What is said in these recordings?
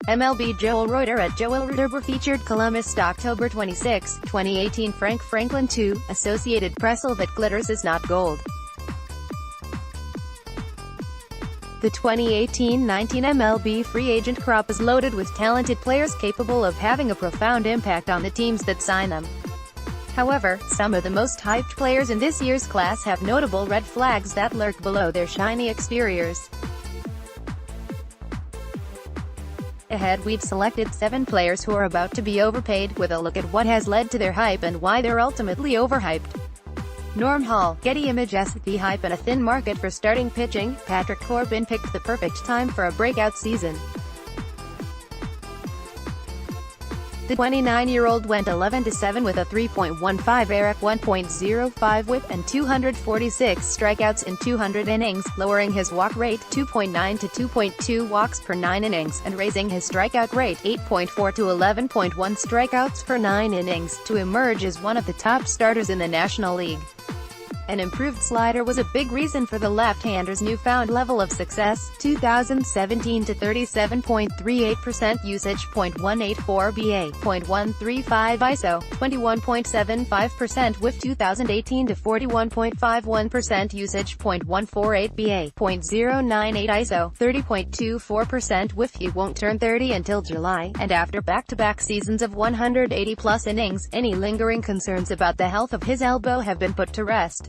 MLB Joel Reuter at JoelReuterBRFeatured ColumnistOctober 26, 2018 Frank Franklin 2, Associated PressAll that glitters is not gold. The 2018-19 MLB free agent crop is loaded with talented players capable of having a profound impact on the teams that sign them. However, some of the most hyped players in this year's class have notable red flags that lurk below their shiny exteriors. Ahead we've selected 7 players who are about to be overpaid, with a look at what has led to their hype and why they're ultimately overhyped. Norm Hall, Getty Images. The hype and a thin market for starting pitching. Patrick Corbin picked the perfect time for a breakout season. The 29-year-old went 11-7 with a 3.15 ERA, 1.05 WHIP, and 246 strikeouts in 200 innings, lowering his walk rate 2.9 to 2.2 walks per 9 innings, and raising his strikeout rate 8.4 to 11.1 strikeouts per 9 innings, to emerge as one of the top starters in the National League. An improved slider was a big reason for the left-hander's newfound level of success. 2017 to 37.38% usage, .184 BA, .135 ISO, 21.75% whiff. 2018 to 41.51% usage, .148 BA, .098 ISO, 30.24% whiff. He won't turn 30 until July, and after back-to-back seasons of 180-plus innings, any lingering concerns about the health of his elbow have been put to rest.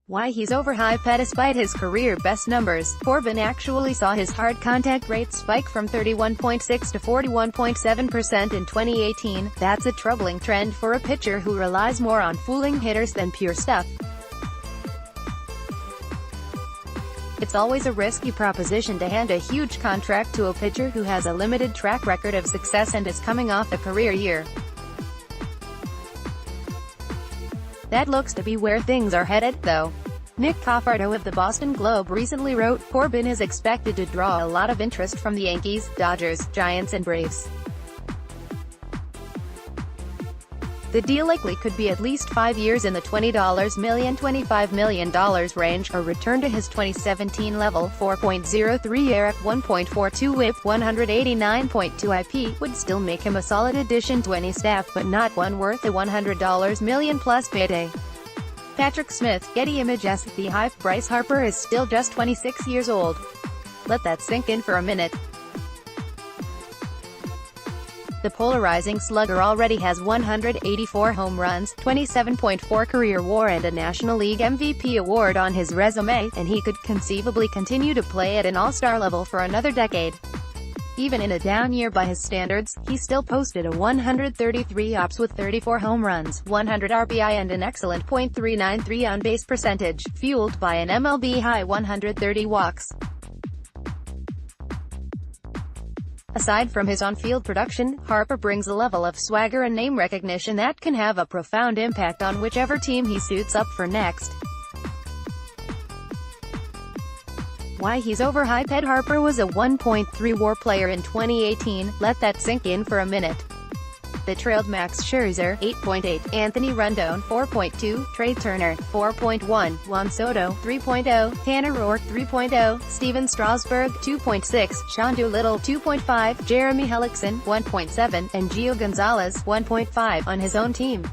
Why he's overhyped. Despite his career best numbers, Corbin actually saw his hard contact rate spike from 31.6 to 41.7% in 2018. That's a troubling trend for a pitcher who relies more on fooling hitters than pure stuff. It's always a risky proposition to hand a huge contract to a pitcher who has a limited track record of success and is coming off a career year. That looks to be where things are headed, though. Nick Coffardo of the Boston Globe recently wrote, Corbin is expected to draw a lot of interest from the Yankees, Dodgers, Giants and Braves. The deal likely could be at least 5 years in the $20 million, $25 million range, or return to his 2017 level. 4.03 ERA, 1.42 WHIP, 189.2 IP, would still make him a solid addition to any staff, but not one worth a $100 million plus payday. Patrick Smith, Getty Images. The hype. Bryce Harper is still just 26 years old. Let that sink in for a minute. The polarizing slugger already has 184 home runs, 27.4 career WAR and a National League MVP award on his resume, and he could conceivably continue to play at an all-star level for another decade. Even in a down year by his standards, he still posted a 133 ops with 34 home runs, 100 RBI and an excellent .393 on-base percentage, fueled by an MLB-high 130 walks. Aside from his on-field production, Harper brings a level of swagger and name recognition that can have a profound impact on whichever team he suits up for next. Why he's overhyped. Harper was a 1.3 WAR player in 2018, let that sink in for a minute. They trailed Max Scherzer, 8.8, Anthony Rendon, 4.2, Trey Turner, 4.1, Juan Soto, 3.0, Tanner Roark, 3.0, Steven Strasburg, 2.6, Sean Doolittle, 2.5, Jeremy Hellickson, 1.7, and Gio Gonzalez, 1.5, on his own team.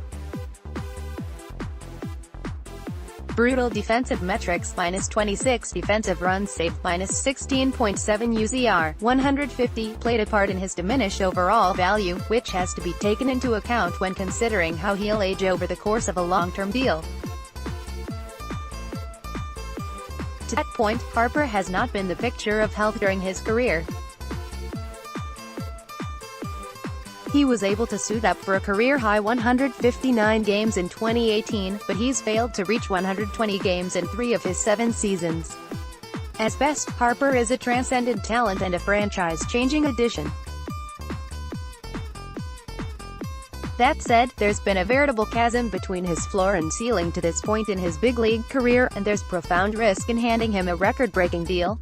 Brutal defensive metrics, -26 defensive runs saved, -16.7 UZR, 150, played a part in his diminished overall value, which has to be taken into account when considering how he'll age over the course of a long-term deal. To that point, Harper has not been the picture of health during his career. He was able to suit up for a career-high 159 games in 2018, but he's failed to reach 120 games in 3 of his 7 seasons. At best, Harper is a transcendent talent and a franchise-changing addition. That said, there's been a veritable chasm between his floor and ceiling to this point in his big league career, and there's profound risk in handing him a record-breaking deal.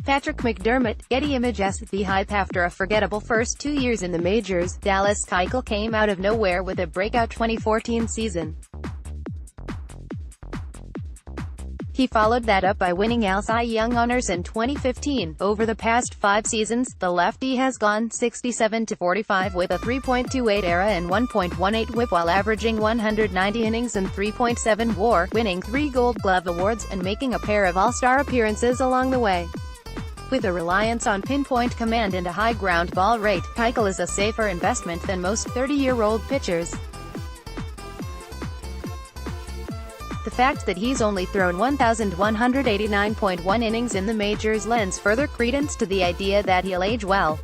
Patrick McDermott, Getty Images. The hype. After a forgettable first 2 years in the majors, Dallas Keuchel came out of nowhere with a breakout 2014 season. He followed that up by winning AL Cy Young honors in 2015. Over the past 5 seasons, the lefty has gone 67-45 with a 3.28 ERA and 1.18 WHIP while averaging 190 innings and 3.7 WAR, winning 3 Gold Glove awards, and making a pair of All-Star appearances along the way. With a reliance on pinpoint command and a high ground ball rate, Keuchel is a safer investment than most 30-year-old pitchers. The fact that he's only thrown 1,189.1 innings in the majors lends further credence to the idea that he'll age well.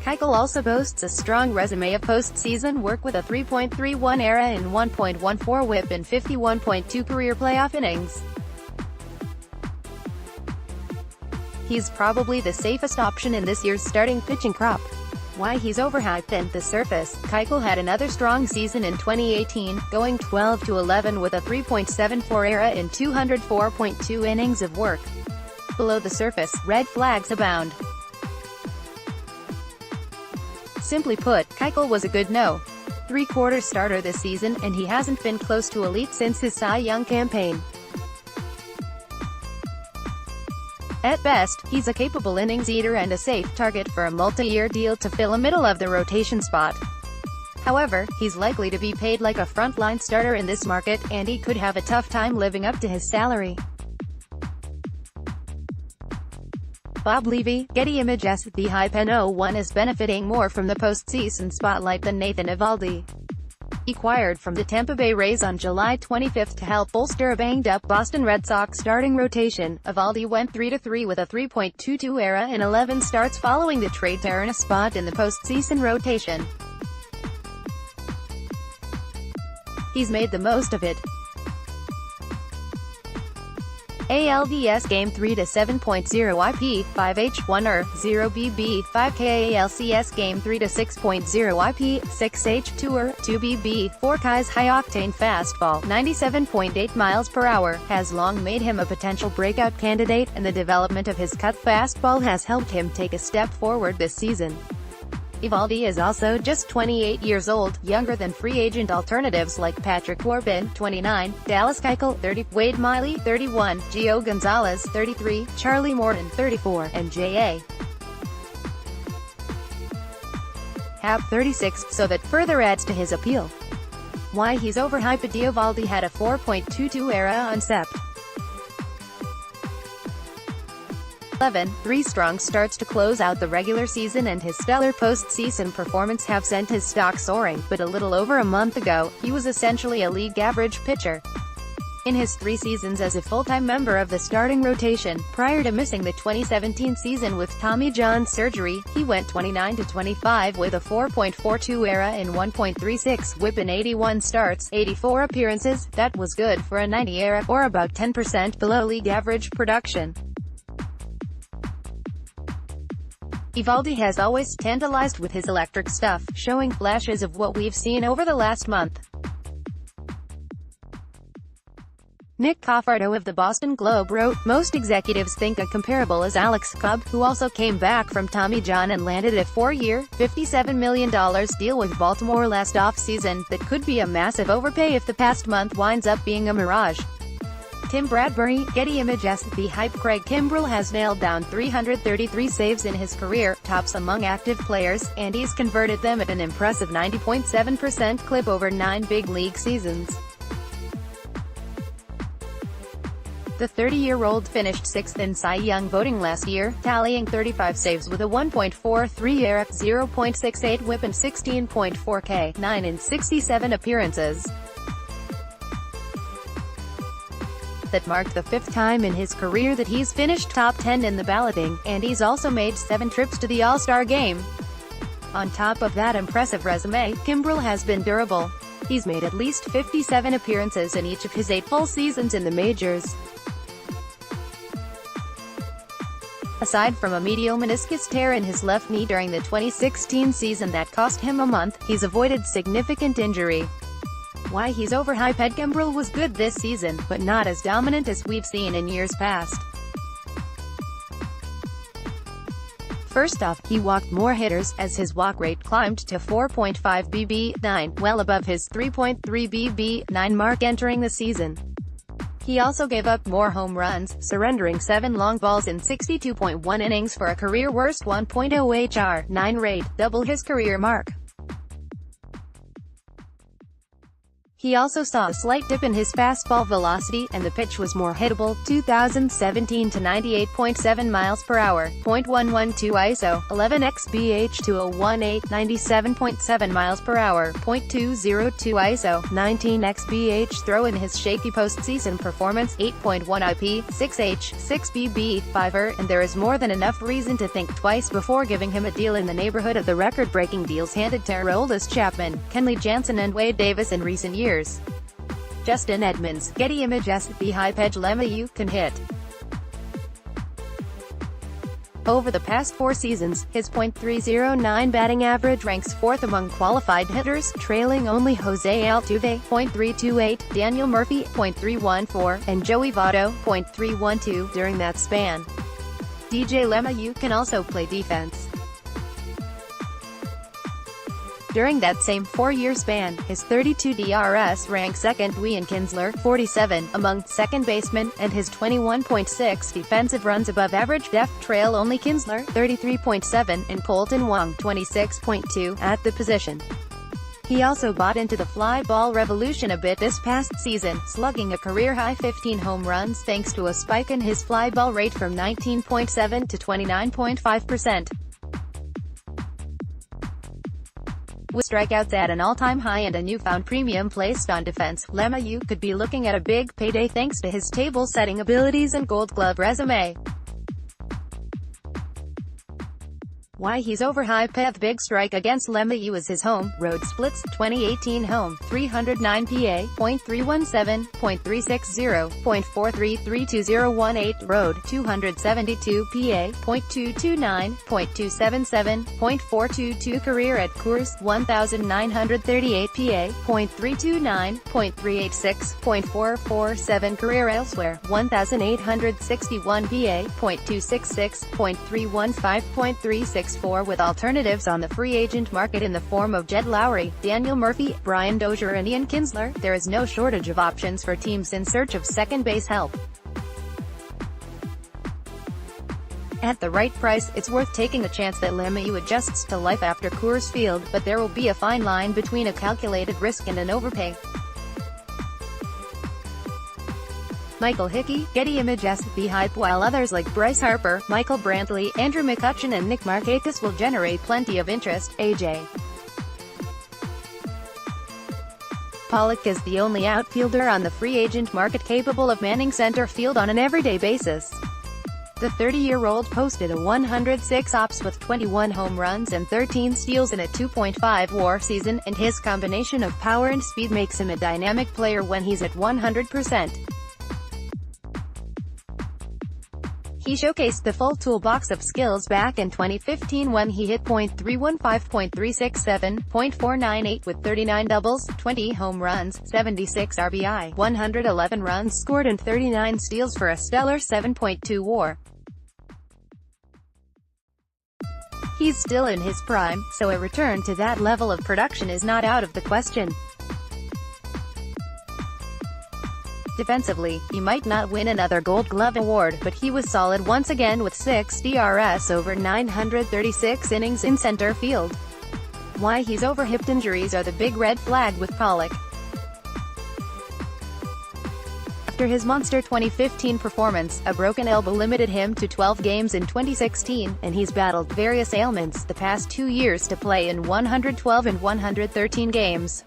Keuchel also boasts a strong resume of postseason work with a 3.31 ERA and 1.14 WHIP in 51.2 career playoff innings. He's probably the safest option in this year's starting pitching crop. Why he's overhyped. And the surface, Keuchel had another strong season in 2018, going 12-11 with a 3.74 ERA in 204.2 innings of work. Below the surface, red flags abound. Simply put, Keuchel was a good no-3/4 starter this season, and he hasn't been close to elite since his Cy Young campaign. At best, he's a capable innings eater and a safe target for a multi-year deal to fill a middle-of-the-rotation spot. However, he's likely to be paid like a frontline starter in this market, and he could have a tough time living up to his salary. Bob Levy, Getty Images. The Hype N01 is benefiting more from the postseason spotlight than Nathan Eovaldi. Acquired from the Tampa Bay Rays on July 25 to help bolster a banged-up Boston Red Sox starting rotation, Eovaldi went 3-3 with a 3.22 ERA in 11 starts following the trade to earn a spot in the postseason rotation. He's made the most of it. ALDS Game 3 to 7.0 IP, 5H1 0BB, 5K ALCS Game 3 to 6.0 IP, 6H2 2BB, 4K's high-octane fastball, 97.8 miles per hour, has long made him a potential breakout candidate, and the development of his cut fastball has helped him take a step forward this season. Eovaldi is also just 28 years old, younger than free agent alternatives like Patrick Corbin, 29, Dallas Keuchel, 30, Wade Miley, 31, Gio Gonzalez, 33, Charlie Morton, 34, and J.A. Happ, 36, so that further adds to his appeal. Why he's overhyped. Eovaldi had a 4.22 ERA on Sep. 3 strong starts to close out the regular season, and his stellar postseason performance have sent his stock soaring, but a little over a month ago, he was essentially a league average pitcher. In his 3 seasons as a full-time member of the starting rotation, prior to missing the 2017 season with Tommy John surgery, he went 29-25 with a 4.42 ERA and 1.36 WHIP in 81 starts, 84 appearances. That was good for a 90 ERA, or about 10% below league average production. Eovaldi has always tantalized with his electric stuff, showing flashes of what we've seen over the last month. Nick Coffardo of the Boston Globe wrote, "Most executives think a comparable is Alex Cobb, who also came back from Tommy John and landed a 4-year, $57 million deal with Baltimore last offseason, that could be a massive overpay if the past month winds up being a mirage." Tim Bradbury, Getty Images. The Hype. Craig Kimbrell has nailed down 333 saves in his career, tops among active players, and he's converted them at an impressive 90.7% clip over 9 big league seasons. The 30-year-old finished 6th in Cy Young voting last year, tallying 35 saves with a 1.43 ERA, 0.68 WHIP and 16.4 K, 9 in 67 appearances. That marked the 5th time in his career that he's finished top 10 in the balloting, and he's also made 7 trips to the All-Star game. On top of that impressive resume, Kimbrell has been durable. He's made at least 57 appearances in each of his 8 full seasons in the majors. Aside from a medial meniscus tear in his left knee during the 2016 season that cost him a month, he's avoided significant injury. Why he's overhyped. Kimbrell was good this season, but not as dominant as we've seen in years past. First off, he walked more hitters, as his walk rate climbed to 4.5 BB9, well above his 3.3 BB9 mark entering the season. He also gave up more home runs, surrendering 7 long balls in 62.1 innings for a career-worst 1.0 HR9 rate, double his career mark. He also saw a slight dip in his fastball velocity, and the pitch was more hittable, 2017 to 98.7 miles per hour, .112 ISO, 11 xBH to 018, 97.7 miles per hour, .202 ISO, 19 xBH. Throw in his shaky postseason performance, 8.1 IP, 6H, 6BB, 5er, and there is more than enough reason to think twice before giving him a deal in the neighborhood of the record-breaking deals handed to Aroldis Chapman, Kenley Jansen and Wade Davis in recent years. Justin Edmonds, Getty Images. Overhyped LeMahieu can hit. Over the past 4 seasons, his .309 batting average ranks 4th among qualified hitters, trailing only Jose Altuve, .328, Daniel Murphy, .314, and Joey Votto, .312, during that span. DJ LeMahieu can also play defense. During that same 4-year span, his 32 DRS ranks second Ian Kinsler, 47, among second basemen, and his 21.6 defensive runs above average depth trail only Kinsler, 33.7, and Colton Wong, 26.2, at the position. He also bought into the fly ball revolution a bit this past season, slugging a career-high 15 home runs thanks to a spike in his fly ball rate from 19.7 to 29.5%. With strikeouts at an all-time high and a newfound premium placed on defense, LeMahieu could be looking at a big payday thanks to his table-setting abilities and Gold Glove resume. Why he's overhyped. The big strike against LeMahieu is his home road splits. 2018 home, 309 PA, .317, .360, .4332018, road, 272 PA, .229, .277, .422 career at Coors, 1938 PA, .329, .386, .447 career elsewhere, 1861 PA, .266, .315, .364, with alternatives on the free agent market in the form of Jed Lowry, Daniel Murphy, Brian Dozier and Ian Kinsler. There is no shortage of options for teams in search of second base help. At the right price, it's worth taking a chance that LeMahieu adjusts to life after Coors Field, but there will be a fine line between a calculated risk and an overpay. Michael Hickey, Getty Images. Overhyped. While others like Bryce Harper, Michael Brantley, Andrew McCutchen and Nick Markakis will generate plenty of interest, A.J. Pollock is the only outfielder on the free agent market capable of manning center field on an everyday basis. The 30-year-old posted a 106 ops with 21 home runs and 13 steals in a 2.5 WAR season, and his combination of power and speed makes him a dynamic player when he's at 100%. He showcased the full toolbox of skills back in 2015 when he hit .315, .367, .498 with 39 doubles, 20 home runs, 76 RBI, 111 runs scored and 39 steals for a stellar 7.2 WAR. He's still in his prime, so a return to that level of production is not out of the question. Defensively, he might not win another Gold Glove award, but he was solid once again with 6 DRS over 936 innings in center field. Why he's overhyped. Injuries are the big red flag with Pollock. After his monster 2015 performance, a broken elbow limited him to 12 games in 2016, and he's battled various ailments the past 2 years to play in 112 and 113 games.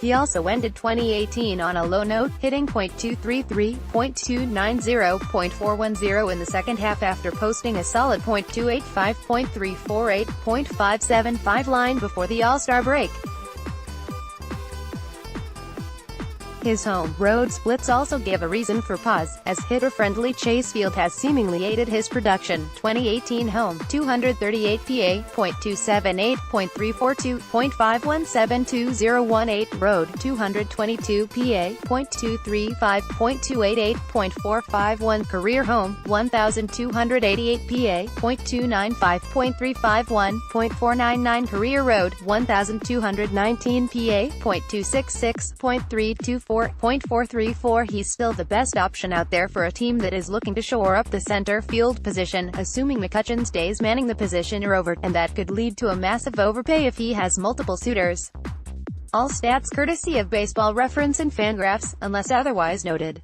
He also ended 2018 on a low note, hitting .233, .290, .410 in the second half after posting a solid .285, .348, .575 line before the All-Star break. His home-road splits also gave a reason for pause, as hitter-friendly Chase Field has seemingly aided his production. 2018 home, 238 PA, .278, .342, .5172018, road, 222 PA, .235, .288, .451 career home, 1288 PA, .295, .351, .499 career road, 1219 PA, .266, .325 4.434. He's still the best option out there for a team that is looking to shore up the center field position, assuming McCutchen stays manning the position or over, and that could lead to a massive overpay if he has multiple suitors. All stats courtesy of Baseball Reference and Fangraphs, unless otherwise noted.